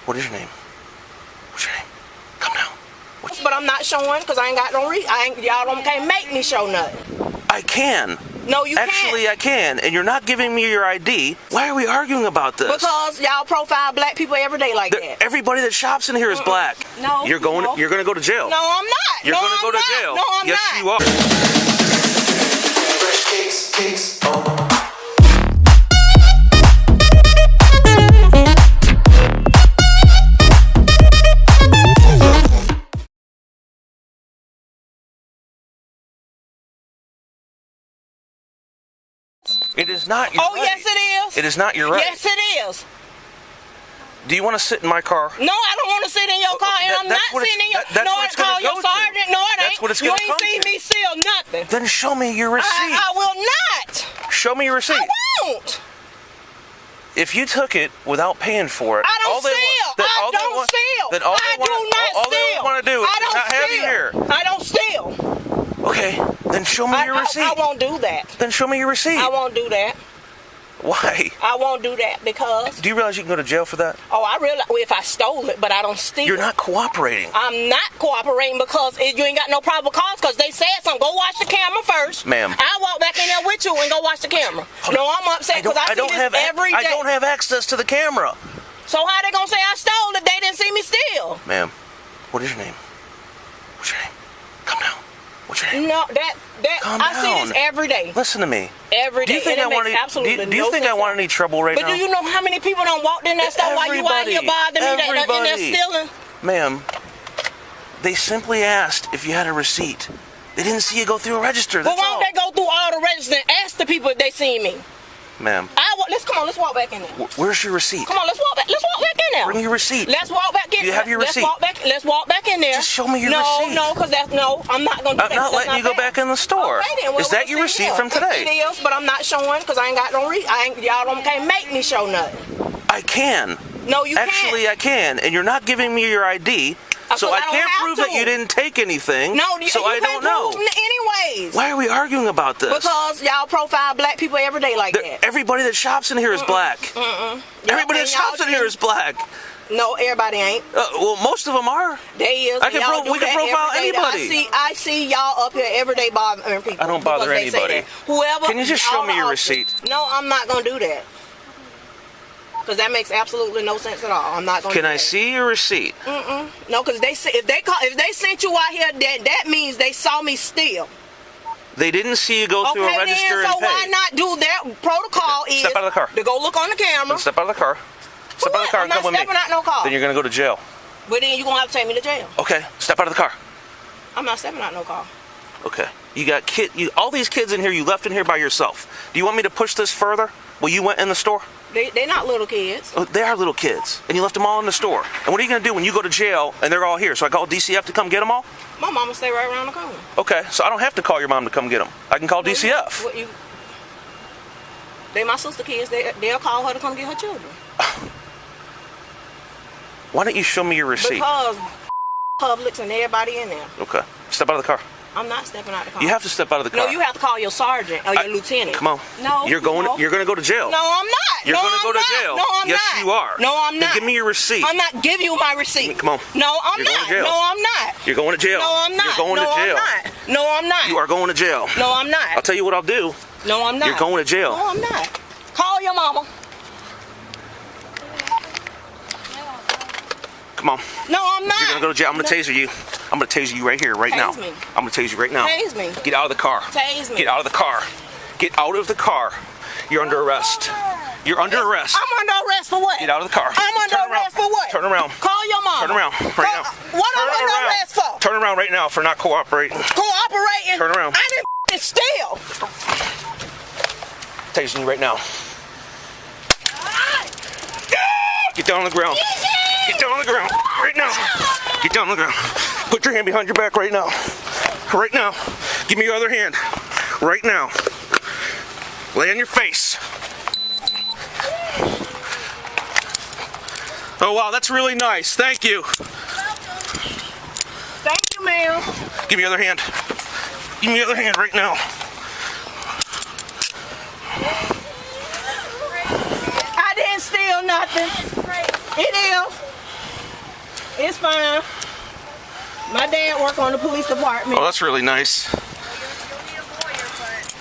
What is your name? What's your name? Come now. But I'm not showing because I ain't got no reason. Y'all can't make me show nothing. I can. No, you can't. Actually, I can, and you're not giving me your ID. Why are we arguing about this? Because y'all profile black people every day like that. Everybody that shops in here is black. No. You're going to go to jail. No, I'm not. You're going to go to jail. No, I'm yes, not. you are. Fresh cakes, oh. It is not your right. Yes, it is. It is not your right. Yes, it is. Do you want to sit in my car? No, I don't want to sit in your car, and I'm not sitting in your car. That's No, what I it's going call to your go sergeant. to. No, it That's ain't. what it's You going to ain't come seen to. me steal nothing. Then show me your receipt. I will not. Show me your receipt. I won't. If you took it without paying for it, I don't steal. I don't steal. Then all I they do not steal. all they want to do is not have you here. I don't steal. Okay, then show me your receipt. I won't do that. Then show me your receipt. I won't do that. Why? I won't do that because... Do you realize you can go to jail for that? Oh, I realize if I stole it, but I don't steal. You're not cooperating. I'm not cooperating because you ain't got no probable cause because they said something. Go watch the camera first. Ma'am. I'll walk back in there with you and go watch the camera. No, I'm upset because I see this every day. I don't have access to the camera. So how they gonna say I stole it? They didn't see me steal. Ma'am, what is your name? What's your name? Come now. What's your name? No, Calm I down. see this every day. Listen to me. Every day. Do you think I want any trouble right now? But do you know how many people done walked in that store while you out here bothering me that in there stealing? Ma'am, they simply asked if you had a receipt. They didn't see you go through a register. Well, why don't they go through all the registers and ask the people if they see me? Ma'am. Let's walk back in there. Where's your receipt? Come on, let's walk back in there. Bring your receipt. Let's walk back in there. You have your receipt. Let's walk back in there. Just show me your receipt. No, because I'm not going to do that. I'm not letting you go back in the store. Okay, then, is that your receipt from today? It is, but I'm not showing because I ain't got no reason. Y'all can't make me show nothing. I can. No, you can't. Actually, I can, and you're not giving me your ID. So I can't prove that you didn't take anything. No, so I don't know. Anyways. Why are we arguing about this? Because y'all profile black people every day like that. Everybody that shops in here is black. Everybody that shops in here is black. No, everybody ain't. Well, most of them are. They is. We can profile anybody. I see y'all up here every day bothering people. I don't bother anybody. Whoever. Can you just show me your receipt? No, I'm not gonna do that. Because that makes absolutely no sense at all. I'm not going to. Can I see your receipt? No, because if they sent you out here, that means they saw me steal. They didn't see you go through a register and pay. So why not do that? Protocol is step out of the car. To go look on the camera. Step out of the car. Step out of the car and come with me. I'm not stepping out no car. Then you're going to go to jail. But then you're going to have to take me to jail. Okay, step out of the car. I'm not stepping out no car. Okay. You got all these kids in here you left in here by yourself. Do you want me to push this further? Well, you went in the store? They're not little kids. Oh, they are little kids. And you left them all in the store. And what are you going to do when you go to jail and they're all here? So I call DCF to come get them all? My mama stay right around the corner. Okay, so I don't have to call your mom to come get them. I can call DCF. They my sister kids. They'll call her to come get her children. Why don't you show me your receipt? Because Publix and everybody in there. Okay, step out of the car. I'm not stepping out of the car. You have to step out of the car. No, you have to call your sergeant or your lieutenant. Come on. No. You're going to go to jail. No, I'm not. You're going to go to jail. No, I'm not. Yes, you are. No, I'm not. Then give me your receipt. I'm not giving you my receipt. Come on. No, I'm You're not. going to jail. No, I'm not. You're going to jail. No, I'm not. You're going to jail. I'm not. No, I'm not. You are going to jail. No, I'm not. I'll tell you what I'll do. No, I'm not. You're going to jail. No, I'm not. Call your mama. Come on. No, I'm not. You're going to go to jail. I'm going to taser you. I'm going to taser you right here, right now. Tase me. I'm going to tase you right now. Tase me. Get out of the car. Tase me. Get out of the car. Get out of the car. You're under arrest. You're under arrest. I'm under arrest for what? Get out of the car. I'm under arrest for what? Turn around. Call your mama. Turn around right now. What am I under arrest for? Turn around right now for not cooperating. Cooperating? Turn around. I didn't steal. Tasing you right now. Get down on the ground. Get down on the ground right now. Get down on the ground. Put your hand behind your back right now. Right now. Give me your other hand. Right now. Lay on your face. Oh, wow, that's really nice. Thank you. Thank you, ma'am. Give me your other hand. Give me your other hand right now. I didn't steal nothing. It is. It's fine. My dad work on the police department. Oh, that's really nice.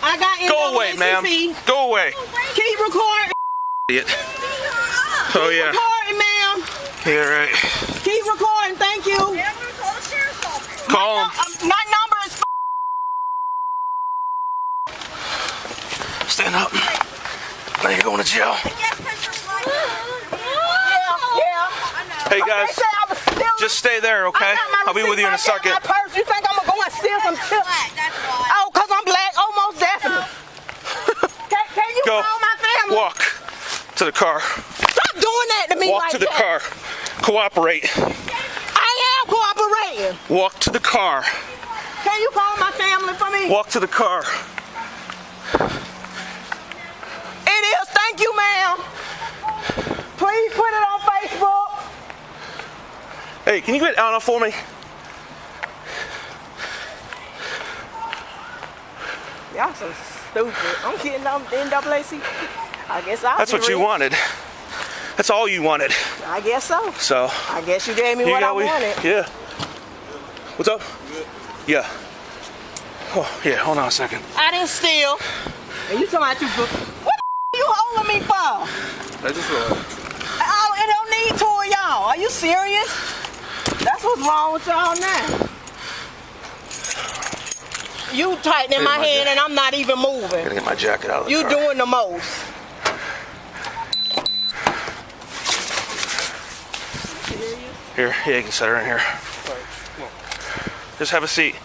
I got Go away, ma'am. Go away. Keep recording. Idiot. Oh, yeah. Keep recording, ma'am. Yeah, right. Keep recording. Thank you. Call him. My number is. Stand up. Now you're going to jail. Yeah. Hey, guys. They say I was stealing. Just stay there, okay? I got my I'll be with you in a receipt right there second. in my purse. You think I'm gonna go and steal some shit? Oh, cause I'm black. Oh, most definitely. Can you Go. call my family? Walk to the car. Stop doing that to me Walk like to the that. car. Cooperate. I am cooperating. Walk to the car. Can you call my family for me? Walk to the car. It is. Thank you, ma'am. Please put it on Facebook. Hey, can you get Anna for me? Y'all so stupid. I'm kidding on NAACP. I guess I'll That's be what you rich. wanted. That's all you wanted. I guess so. So. I guess you gave me what I wanted. Yeah. What's up? Yeah. Oh, yeah, hold on a second. I didn't steal. And you talking about you book. What the you holding me for? I just realized. Oh, it don't need two of y'all. Are you serious? That's what's wrong with y'all now. You tightening my hand and I'm not even moving. Gotta get my jacket out of the You car. doing the most. Here, yeah, you can set her in here. Just have a seat.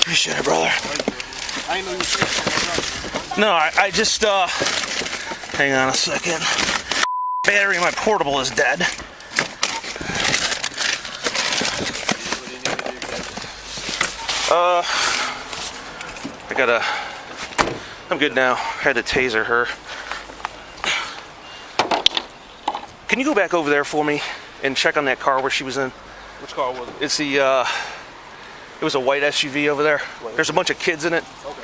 Appreciate it, brother. I know you said No, I just, hang on a second. Battery in my portable is dead. I'm good now. Had to taser her. Can you go back over there for me and check on that car where she was in? which car was it? It's the, it was a white SUV over there. There's a bunch of kids in it. Okay.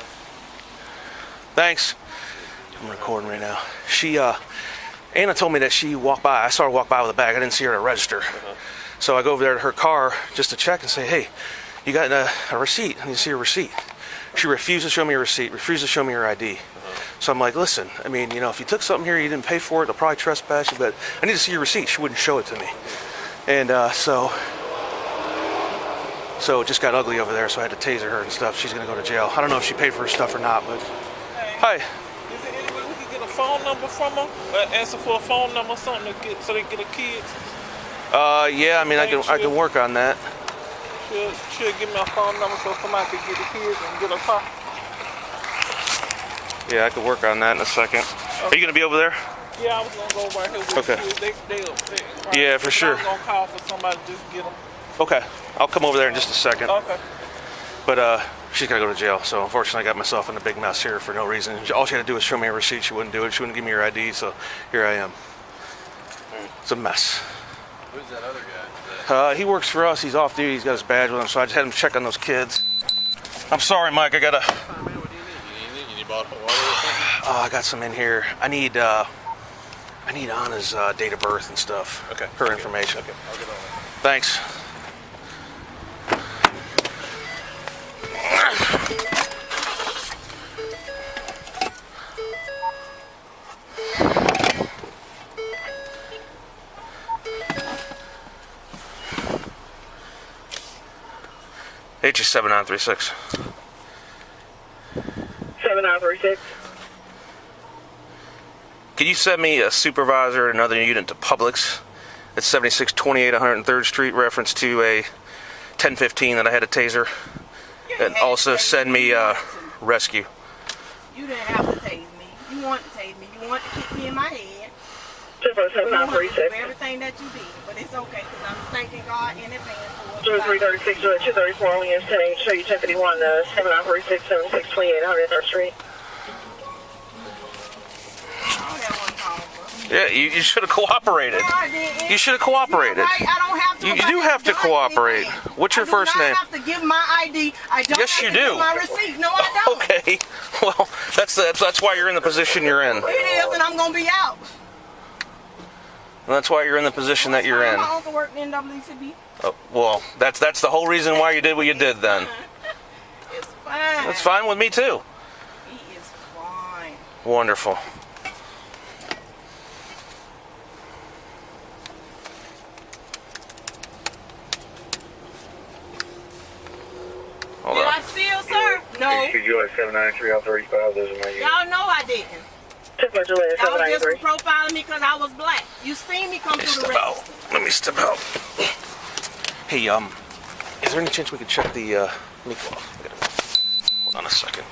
Thanks. I'm recording right now. She, Anna told me that she walked by. I saw her walk by with a bag. I didn't see her at a register. So I go over there to her car just to check and say, hey, you got a receipt? I need to see your receipt. She refused to show me a receipt, refused to show me her ID. So I'm like, listen, I mean, you know, if you took something here, you didn't pay for it, they'll probably trespass you, but I need to see your receipt. She wouldn't show it to me. And so it just got ugly over there, so I had to taser her and stuff. She's going to go to jail. I don't know if she paid for her stuff or not, but... Hi. Is there any way we can get a phone number from her? Answer for a phone number or something to get, so they get her kids? Yeah, I mean, I can work on that. She'll give me a phone number so somebody can get the kids and get a car. Yeah, I could work on that in a second. Are you going to be over there? Yeah, I was going to go right here with Okay. the kids. They upset. Right? Yeah, for sure. I was going to call for somebody to just get them. Okay. I'll come over there in just a second. Okay. But she's got to go to jail, so unfortunately I got myself in a big mess here for no reason. All she had to do was show me a receipt. She wouldn't do it. She wouldn't give me her ID, so here I am. It's a mess. Who's that other guy? He works for us. He's off duty. He's got his badge with him, so I just had him check on those kids. I'm sorry, Mike. I got to... What do you need? You need bottle of water or something? I got some in here. I need Anna's date of birth and stuff. Okay. Her information. Okay, I'll get on it. Thanks. HS 7936. 7936. Can you send me a supervisor and another unit to Publix at 7628 103rd Street, reference to a 1015 that I had a taser, and also send me rescue. You didn't have to tase me. You want to tase me. You want to kick me in my head. 7936. For everything that you did, but it's okay because I'm thanking God in advance for what 0336 to 234 only is sending show you 1051 7936 7628 103rd Street. all that one call for. Yeah, you should have cooperated. No, I didn't. You should have cooperated. You're right, I don't have to. You if I do have to done cooperate. anything. What's your first name? I do not have to give my ID. I don't Yes, have you to do. give my receipt. No, I don't. Okay. Well, that's why you're in the position you're in. It is, and I'm going to be out. That's why you're in the position that you're in. My uncle worked in NAACP. Oh, well, that's the whole reason why you did what you did then. It's fine. That's fine with me too. He is fine. Wonderful. Hold Did on. I steal, sir? No. US 793 on 35. Those are my units. Y'all know I didn't. Check Juliet Y'all just 793. profiling me because I was black. You seen me come through the Step out. register. Let me step out. Hey, is there any chance we could check the Hold on a second.